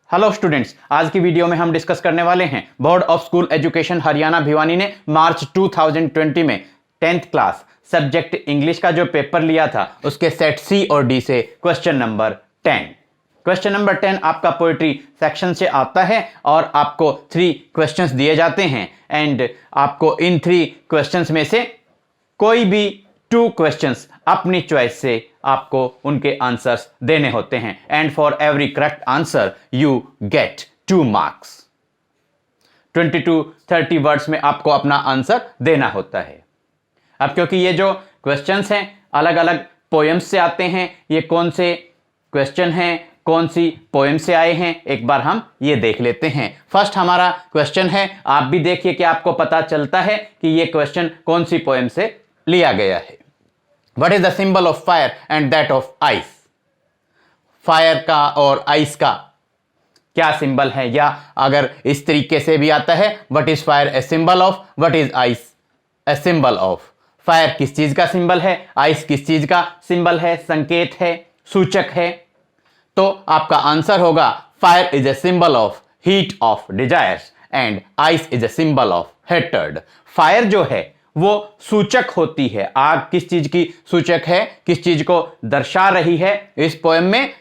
Hello students, आज की video में हम डिस्कस करने वाले हैं board of school education Haryana Bhiwani ने मार्च 2020 में 10th क्लास सब्जेक्ट इंग्लिश का जो पेपर लिया था उसके सेट सी और डी से क्वेश्चन नंबर 10। क्वेश्चन नंबर 10 आपका पोएट्री सेक्शन से आता है और आपको 3 क्वेश्चंस दिए जाते हैं एंड आपको इन 3 क्वेश्चंस में से कोई भी 2 क्वेश्चंस अपनी चॉइस से आपको उनके आंसर्स देने होते हैं and for every correct answer you get 2 marks. 22-30 words में आपको अपना आंसर देना होता है। अब क्योंकि ये जो क्वेश्चंस हैं अलग अलग पोएम्स से आते हैं, ये कौन से क्वेश्चन हैं, कौन सी पोएम से आए हैं, एक बार हम ये देख लेते हैं। फर्स्ट हमारा क्वेश्चन है, आप भी देखिए कि आपको पता चलता है कि ये क्वेश्चन कौन सी पोएम से लिया गया है। What is the symbol of fire and that of ice? Fire का और आइस का क्या सिंबल है, या अगर इस तरीके से भी आता है, What is fire a symbol of? What is ice a symbol of? Fire किस चीज का सिंबल है, आइस किस चीज का सिंबल है, संकेत है, सूचक है। तो आपका आंसर होगा fire is a symbol of heat of desires and ice is a symbol of hatred. Fire जो है वो सूचक होती है, आग किस चीज की सूचक है, किस चीज को दर्शा रही है। इस पोएम में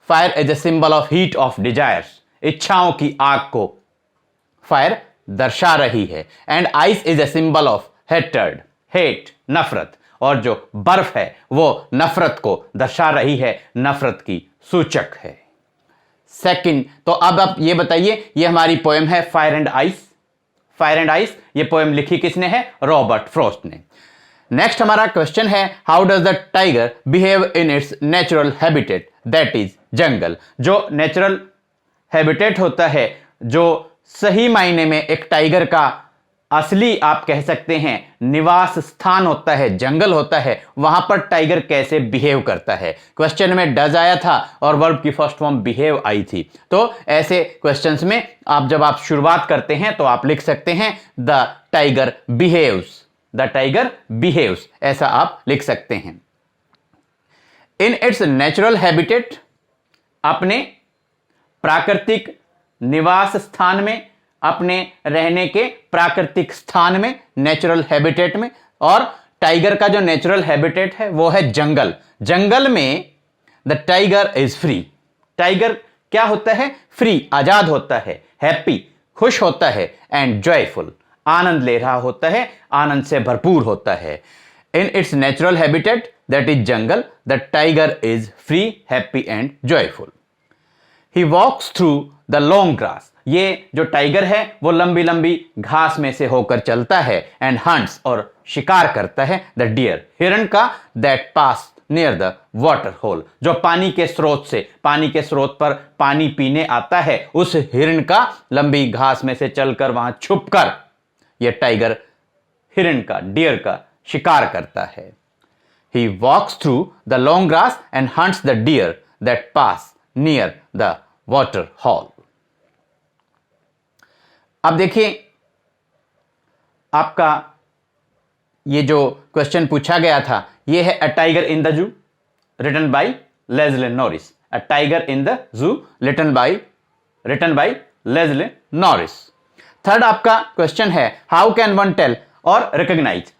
fire is a symbol of heat of desires, इच्छाओं की आग को फायर दर्शा रही है and ice is a symbol of hatred, hate नफरत, और जो बर्फ है वो नफरत को दर्शा रही है, नफरत की सूचक है। सेकंड, तो अब आप ये बताइए, ये हमारी पोएम है fire and ice. Fire and ice ये पोएम लिखी किसने है, रॉबर्ट फ्रॉस्ट ने। नेक्स्ट हमारा क्वेश्चन है, how does the tiger behave in its natural habitat that is jungle. जो नेचुरल हैबिटेट होता है, जो सही मायने में एक टाइगर का असली आप कह सकते हैं निवास स्थान होता है, जंगल होता है, वहां पर टाइगर कैसे बिहेव करता है। क्वेश्चन में डज आया था और वर्ब की फर्स्ट फॉर्म बिहेव आई थी। तो ऐसे क्वेश्चंस में आप जब आप शुरुआत करते हैं तो आप लिख सकते हैं the tiger behaves, the tiger behaves, ऐसा आप लिख सकते हैं। इन इट्स नेचुरल हैबिटेट, अपने प्राकृतिक निवास स्थान में, अपने रहने के प्राकृतिक स्थान में, नेचुरल हैबिटेट में। और टाइगर का जो नेचुरल हैबिटेट है वो है जंगल। जंगल में the tiger is free, tiger क्या होता है, फ्री, आजाद होता है, हैप्पी, खुश होता है, एंड जॉयफुल, आनंद ले रहा होता है, आनंद से भरपूर होता है। In its natural habitat that is jungle the tiger is free, happy and joyful. He walks through the long grass, ये जो टाइगर है वो लंबी लंबी घास में से होकर चलता है एंड हंट्स, और शिकार करता है द डियर, हिरण का, that pass near the water hole, जो पानी के स्रोत से, पानी के स्रोत पर पानी पीने आता है, उस हिरण का लंबी घास में से चलकर वहां छुपकर यह टाइगर हिरण का, डियर का शिकार करता है। He walks through the long grass and hunts the deer that pass near the water hole. अब देखिए, आपका ये जो क्वेश्चन पूछा गया था ये है a tiger in the zoo, written by Leslie Norris. A tiger in the zoo written by Leslie Norris. Third आपका क्वेश्चन है, how can one tell or recognise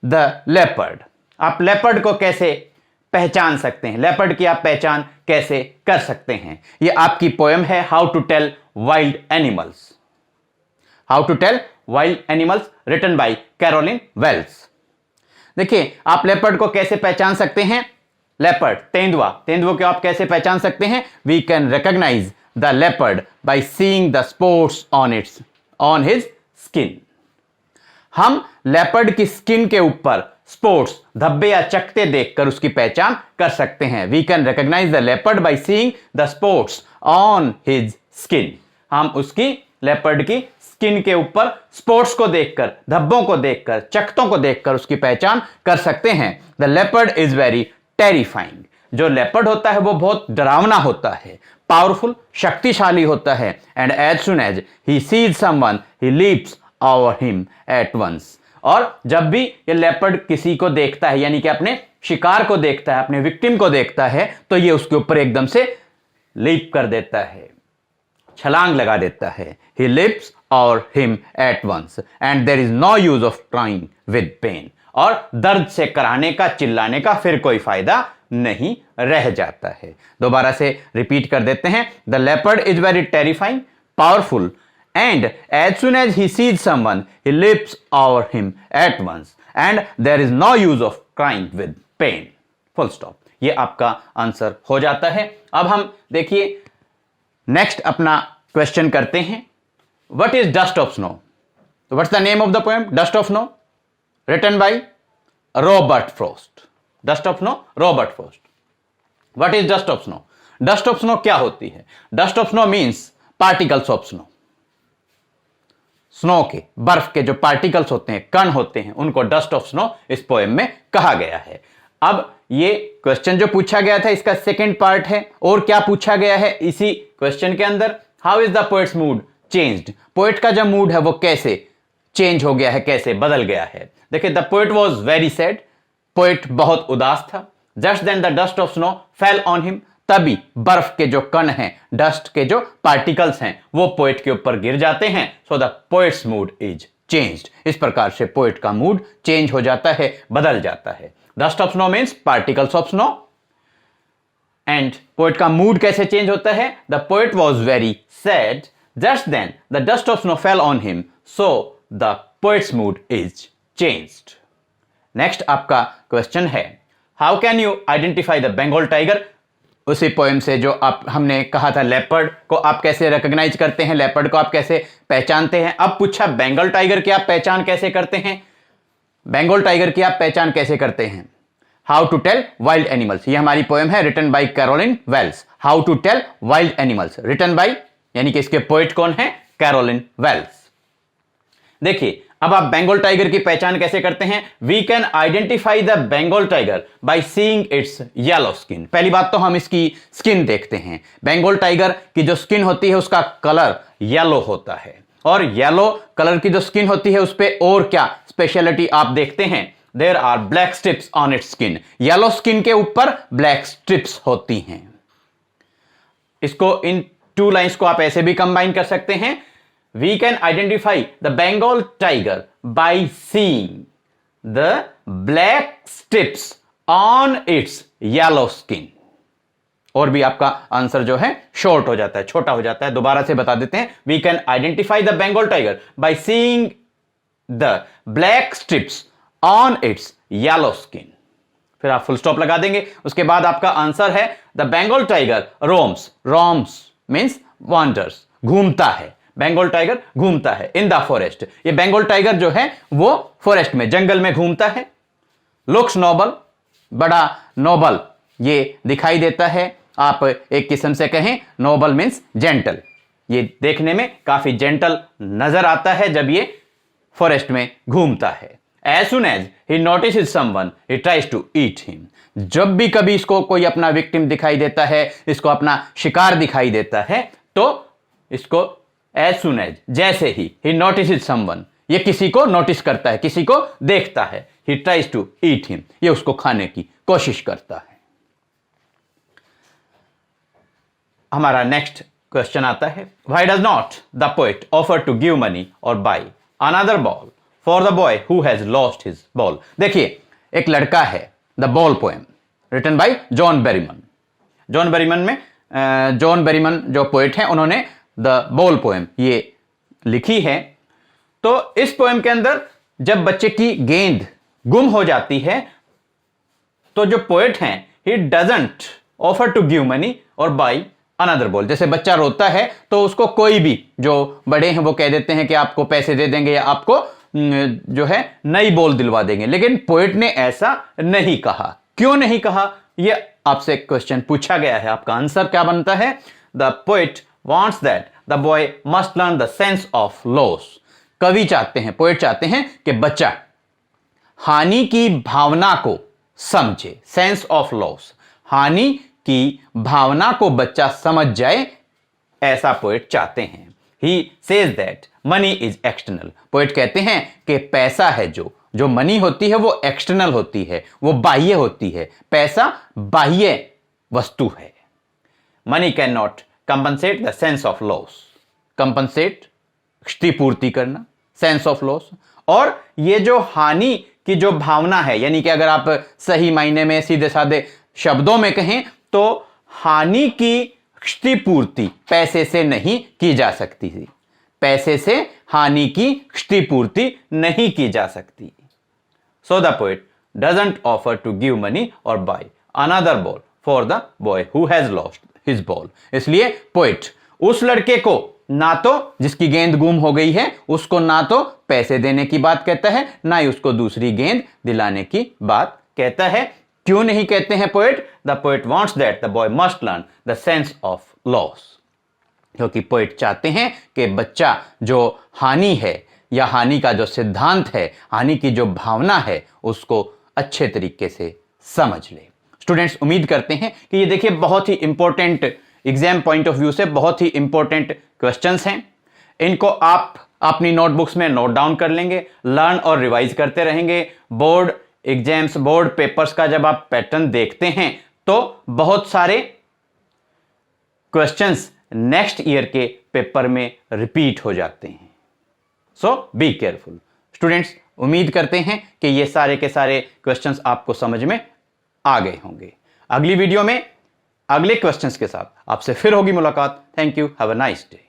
the leopard. आप लेपर्ड को कैसे पहचान सकते हैं, लेपर्ड की आप पहचान कैसे कर सकते हैं। ये आपकी पोएम है how to tell wild animals, how to tell wild animals, written by Carolyn Wells. देखिए, आप लेपर्ड को कैसे पहचान सकते हैं, लेपर्ड, तेंदुआ, तेंदुआ को आप कैसे पहचान सकते हैं, we can recognise the leopard by seeing the spots on his skin. हम लेपर्ड की स्किन के ऊपर स्पॉट्स, धब्बे या चकते देखकर उसकी पहचान कर सकते हैं। We can recognise the leopard by seeing the spots on his skin. हम उसकी, लेपर्ड की स्किन के ऊपर स्पॉट्स को देखकर, धब्बों को देखकर, चकतों को देखकर उसकी पहचान कर सकते हैं। The leopard is very terrifying, जो लेपर्ड होता है वो बहुत डरावना होता है, पावरफुल, शक्तिशाली होता है। And as soon as he sees someone he leaps over him at once. और जब भी ये लेपर्ड किसी को देखता है, यानी कि अपने शिकार को देखता है, अपने विक्टिम को देखता है, तो ये उसके ऊपर एकदम से लीप कर देता है, छलांग लगा देता है। He leaps over him at once and there is no use of crying with pain. और दर्द से कराहने का, चिल्लाने का फिर कोई फायदा नहीं रह जाता है। दोबारा से रिपीट कर देते हैं। The leopard is very terrifying, powerful and as soon as he sees someone he leaps over him at once and there is no use of crying with pain. Full stop. ये आपका answer हो जाता है। अब हम देखिए next अपना question करते हैं। What is Dust of Snow? What's the name of the poem? Dust of Snow, written by Robert Frost. Dust of Snow, Robert Frost. What is Dust of Snow? Dust of Snow क्या होती है? Dust of Snow means particles of snow. Snow के, बर्फ के जो particles होते हैं, कण होते हैं, उनको डस्ट ऑफ स्नो इस पोएम में कहा गया है। अब ये क्वेश्चन जो पूछा गया था इसका सेकंड पार्ट है। और क्या पूछा गया है इसी क्वेश्चन के अंदर? How is the poet's mood changed? Poet का जो मूड है वो कैसे चेंज हो गया है, कैसे बदल गया है? देखिए, the poet was very sad, poet बहुत उदास था। Just then the dust of snow fell on him, तभी बर्फ के जो कण हैं, डस्ट के जो पार्टिकल्स हैं, वो पोएट के ऊपर गिर जाते हैं। सो the poet's mood is changed. इस प्रकार से पोएट का मूड चेंज हो जाता है, बदल जाता है। Dust of snow means particles of snow. And poet का मूड कैसे चेंज होता है? The poet was very sad, just then the dust of snow fell on him, so the poet's mood is changed. Next आपका question है, how can you identify the Bengal tiger? उसी poem से जो आप हमने कहा था, लेपर्ड को आप कैसे रिकॉग्नाइज करते हैं, लेपर्ड को आप कैसे पहचानते हैं। अब पूछा बंगाल टाइगर की आप पहचान कैसे करते हैं, बंगाल टाइगर की आप पहचान कैसे करते हैं। How to tell wild animals, ये हमारी पोएम है, written by Carolyn Wells. How to tell wild animals, written by, यानी कि इसके पोएट कौन है? Carolyn Wells. देखिए, अब आप बंगाल टाइगर की पहचान कैसे करते हैं? We can identify the Bengal tiger by seeing its yellow skin. पहली बात तो हम इसकी स्किन देखते हैं। बंगाल टाइगर की जो स्किन होती है उसका कलर येलो होता है, और येलो कलर की जो स्किन होती है उस पर और क्या स्पेशलिटी आप देखते हैं? There are black stripes on its skin. Yellow skin के ऊपर ब्लैक स्ट्रिप्स होती हैं। इसको, इन टू लाइंस को आप ऐसे भी कंबाइन कर सकते हैं। We can identify the Bengal tiger by seeing the black strips on its yellow skin. और भी आपका आंसर जो है शॉर्ट हो जाता है, छोटा हो जाता है। दोबारा से बता देते हैं, we can identify the Bengal tiger by seeing the black strips on its yellow skin. फिर आप फुल स्टॉप लगा देंगे। उसके बाद आपका आंसर है, the Bengal tiger roams. Roams means wanders, घूमता है। बंगाल टाइगर घूमता है इन द फॉरेस्ट। ये बंगाल टाइगर जो है वो फॉरेस्ट में, जंगल में घूमता है। लुक्स नोबल, बड़ा नोबल ये दिखाई देता है। आप एक किस्म से कहें, नोबल मीन्स जेंटल। ये देखने में काफी जेंटल नजर आता है जब ये फॉरेस्ट में घूमता है। As soon as he notices someone he tries to eat him. जब भी कभी इसको कोई अपना विक्टिम दिखाई देता है, इसको अपना शिकार दिखाई देता है, तो इसको एज सुन एज, जैसे ही नोटिसेस समवन, ये किसी को नोटिस करता है, किसी को देखता है, he tries to eat him, ये उसको खाने की कोशिश करता है। हमारा नेक्स्ट क्वेश्चन आता है, why does not the poet offer to give money or buy another ball for the boy who has lost his ball. देखिए, एक लड़का है, the ball poem, written by John Berryman. John Berryman जो poet हैं, उन्होंने the ball poem ये लिखी है। तो इस पोएम के अंदर जब बच्चे की गेंद गुम हो जाती है, तो जो पोएट हैं, he doesn't offer to give money or buy another ball. जैसे बच्चा रोता है तो उसको कोई भी, जो बड़े हैं वो कह देते हैं कि आपको पैसे दे देंगे या आपको जो है नई बॉल दिलवा देंगे, लेकिन पोएट ने ऐसा नहीं कहा। क्यों नहीं कहा, यह आपसे क्वेश्चन पूछा गया है। आपका आंसर क्या बनता है? The poet wants that the boy must learn the sense of loss. कवि चाहते हैं, पोएट चाहते हैं कि बच्चा हानि की भावना को समझे। सेंस ऑफ लॉस, हानि की भावना को बच्चा समझ जाए, ऐसा पोएट चाहते हैं। He says that money is external. Poet कहते हैं कि पैसा है, जो मनी होती है वो एक्सटर्नल होती है, वो बाह्य होती है। पैसा बाह्य वस्तु है। Money cannot compensate the sense of loss. Compensate, क्षतिपूर्ति करना, सेंस ऑफ लॉस। और ये जो हानि की जो भावना है, यानी कि अगर आप सही मायने में सीधे साधे शब्दों में कहें तो हानि की क्षतिपूर्ति पैसे से नहीं की जा सकती थी, पैसे से हानि की क्षतिपूर्ति नहीं की जा सकती। So the poet doesn't offer to give money or buy another ball for the boy who has lost his ball. इसलिए पोएट उस लड़के को ना तो जिसकी गेंद गुम हो गई है उसको ना तो पैसे देने की बात कहता है, ना ही उसको दूसरी गेंद दिलाने की बात कहता है। क्यों नहीं कहते हैं poet? The poet wants that the boy must learn the sense of loss. क्योंकि पोएट चाहते हैं कि बच्चा जो हानि है या हानि का जो सिद्धांत है, हानि की जो भावना है, उसको अच्छे तरीके से समझ ले। स्टूडेंट्स, उम्मीद करते हैं कि ये देखिए बहुत ही important, exam point of view से बहुत ही इंपॉर्टेंट क्वेश्चंस हैं। इनको आप अपनी नोटबुक्स में नोट डाउन कर लेंगे, लर्न और रिवाइज करते रहेंगे। बोर्ड एग्जाम्स, बोर्ड पेपर्स का जब आप पैटर्न देखते हैं तो बहुत सारे क्वेश्चंस नेक्स्ट ईयर के पेपर में रिपीट हो जाते हैं। सो बी केयरफुल। स्टूडेंट्स, उम्मीद करते हैं कि ये सारे के सारे क्वेश्चंस आपको समझ में आ गए होंगे। अगली वीडियो में अगले क्वेश्चंस के साथ आपसे फिर होगी मुलाकात। Thank you, have a nice day.